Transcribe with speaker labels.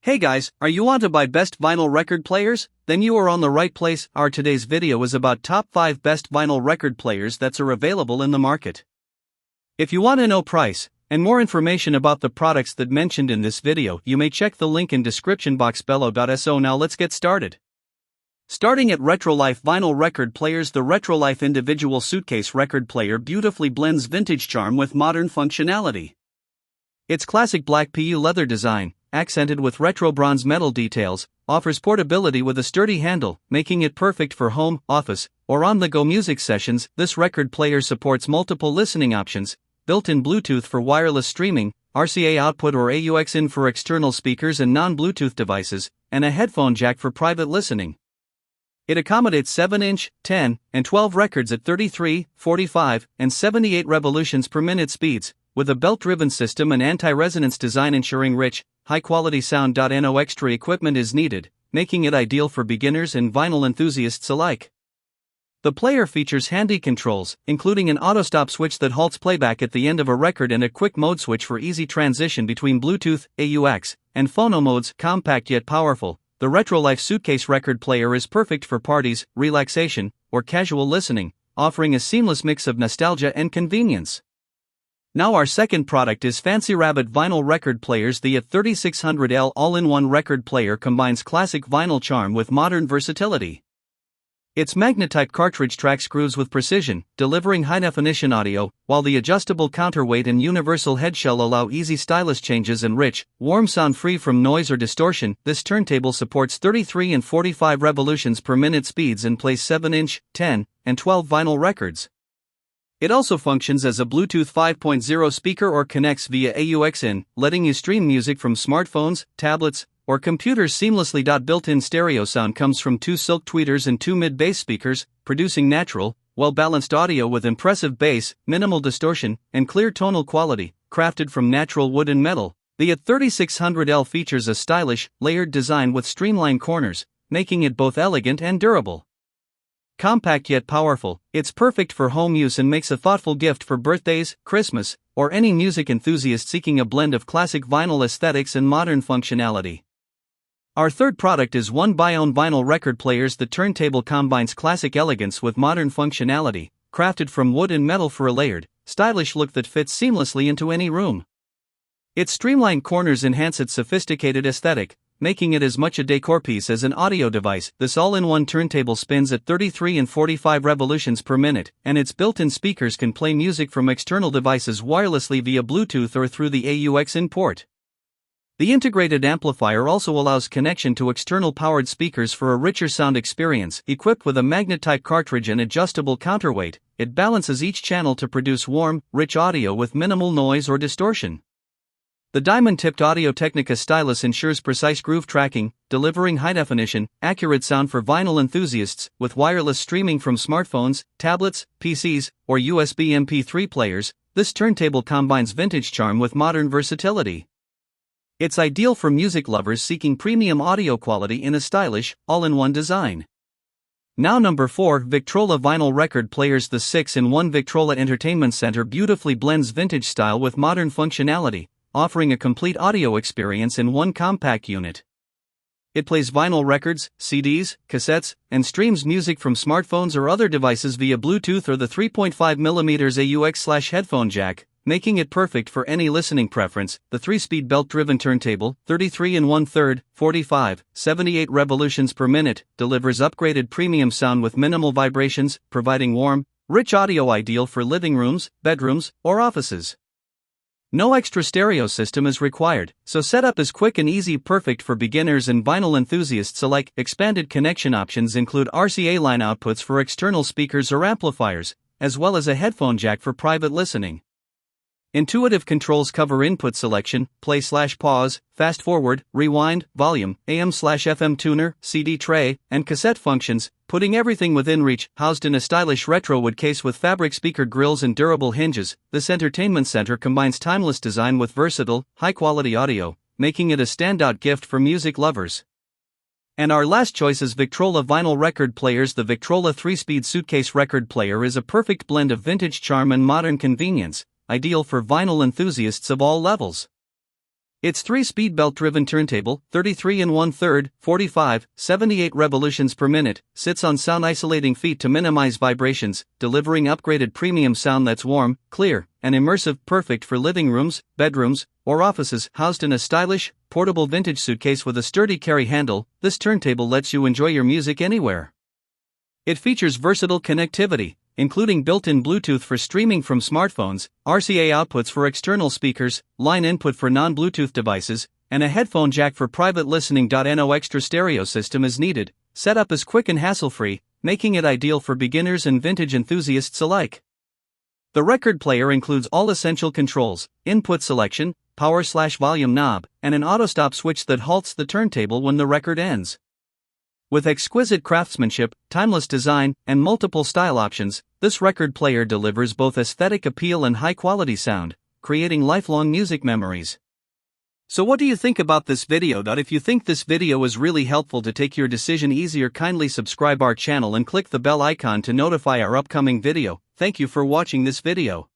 Speaker 1: Hey guys, are you want to buy best vinyl record players? Then you are on the right place. Our today's video is about top 5 best vinyl record players that are available in the market. If you want to know price and more information about the products that mentioned in this video, you may check the link in description box below. So now let's get started. Starting at Retrolife vinyl record players. The Retrolife individual suitcase record player beautifully blends vintage charm with modern functionality. Its classic black PU leather design, accented with retro bronze metal details, offers portability with a sturdy handle, making it perfect for home, office, or on-the-go music sessions. This record player supports multiple listening options, built-in Bluetooth for wireless streaming, RCA output or AUX in for external speakers and non-Bluetooth devices, and a headphone jack for private listening. It accommodates 7-inch, 10, and 12 records at 33, 45, and 78 revolutions per minute speeds, with a belt-driven system and anti-resonance design ensuring rich, high-quality sound. No extra equipment is needed, making it ideal for beginners and vinyl enthusiasts alike. The player features handy controls, including an auto-stop switch that halts playback at the end of a record and a quick mode switch for easy transition between Bluetooth, AUX, and phono modes. Compact yet powerful, the Retrolife suitcase record player is perfect for parties, relaxation, or casual listening, offering a seamless mix of nostalgia and convenience. Now our second product is FancyRabbit vinyl record players. The at3600L all-in-one record player combines classic vinyl charm with modern versatility. Its magnet-type cartridge tracks grooves with precision, delivering high-definition audio, while the adjustable counterweight and universal headshell allow easy stylus changes and rich, warm sound free from noise or distortion. This turntable supports 33 and 45 revolutions per minute speeds and plays 7-inch, 10, and 12 vinyl records. It also functions as a Bluetooth 5.0 speaker or connects via AUX in, letting you stream music from smartphones, tablets, or computers seamlessly. Built-in stereo sound comes from 2 silk tweeters and 2 mid-bass speakers, producing natural, well-balanced audio with impressive bass, minimal distortion, and clear tonal quality, crafted from natural wood and metal. The at3600L features a stylish, layered design with streamlined corners, making it both elegant and durable. Compact yet powerful, it's perfect for home use and makes a thoughtful gift for birthdays, Christmas, or any music enthusiast seeking a blend of classic vinyl aesthetics and modern functionality. Our third product is One by Own vinyl record players. The turntable combines classic elegance with modern functionality, crafted from wood and metal for a layered, stylish look that fits seamlessly into any room. Its streamlined corners enhance its sophisticated aesthetic, making it as much a decor piece as an audio device. This all-in-one turntable spins at 33 and 45 revolutions per minute, and its built-in speakers can play music from external devices wirelessly via Bluetooth or through the AUX in port. The integrated amplifier also allows connection to external powered speakers for a richer sound experience. Equipped with a magnet-type cartridge and adjustable counterweight, it balances each channel to produce warm, rich audio with minimal noise or distortion. The diamond-tipped Audio-Technica stylus ensures precise groove tracking, delivering high-definition, accurate sound for vinyl enthusiasts. With wireless streaming from smartphones, tablets, PCs, or USB MP3 players, this turntable combines vintage charm with modern versatility. It's ideal for music lovers seeking premium audio quality in a stylish, all-in-one design. Now number 4, Victrola vinyl record players. The 6-in-1 Victrola Entertainment Center beautifully blends vintage style with modern functionality, offering a complete audio experience in one compact unit. It plays vinyl records, CDs, cassettes, and streams music from smartphones or other devices via Bluetooth or the 3.5mm AUX/headphone jack, making it perfect for any listening preference. The 3-speed belt-driven turntable, 33 1/3, 45, 78 revolutions per minute, delivers upgraded premium sound with minimal vibrations, providing warm, rich audio ideal for living rooms, bedrooms, or offices. No extra stereo system is required, so setup is quick and easy, perfect for beginners and vinyl enthusiasts alike. Expanded connection options include RCA line outputs for external speakers or amplifiers, as well as a headphone jack for private listening. Intuitive controls cover input selection, play/pause, fast-forward, rewind, volume, AM/FM tuner, CD tray, and cassette functions, putting everything within reach. Housed in a stylish retro wood case with fabric speaker grills and durable hinges, this entertainment center combines timeless design with versatile, high-quality audio, making it a standout gift for music lovers. And our last choice is Victrola vinyl record players. The Victrola 3-speed suitcase record player is a perfect blend of vintage charm and modern convenience, ideal for vinyl enthusiasts of all levels. Its 3-speed belt-driven turntable, 33 1/3, 45, 78 revolutions per minute, sits on sound-isolating feet to minimize vibrations, delivering upgraded premium sound that's warm, clear, and immersive, perfect for living rooms, bedrooms, or offices. Housed in a stylish, portable vintage suitcase with a sturdy carry handle, this turntable lets you enjoy your music anywhere. It features versatile connectivity, including built-in Bluetooth for streaming from smartphones, RCA outputs for external speakers, line input for non-Bluetooth devices, and a headphone jack for private listening. No extra stereo system is needed. Setup is quick and hassle-free, making it ideal for beginners and vintage enthusiasts alike. The record player includes all essential controls: input selection, power/volume knob, and an auto-stop switch that halts the turntable when the record ends. With exquisite craftsmanship, timeless design, and multiple style options, this record player delivers both aesthetic appeal and high-quality sound, creating lifelong music memories. So what do you think about this video? If you think this video was really helpful to take your decision easier, kindly subscribe our channel and click the bell icon to notify our upcoming video. Thank you for watching this video.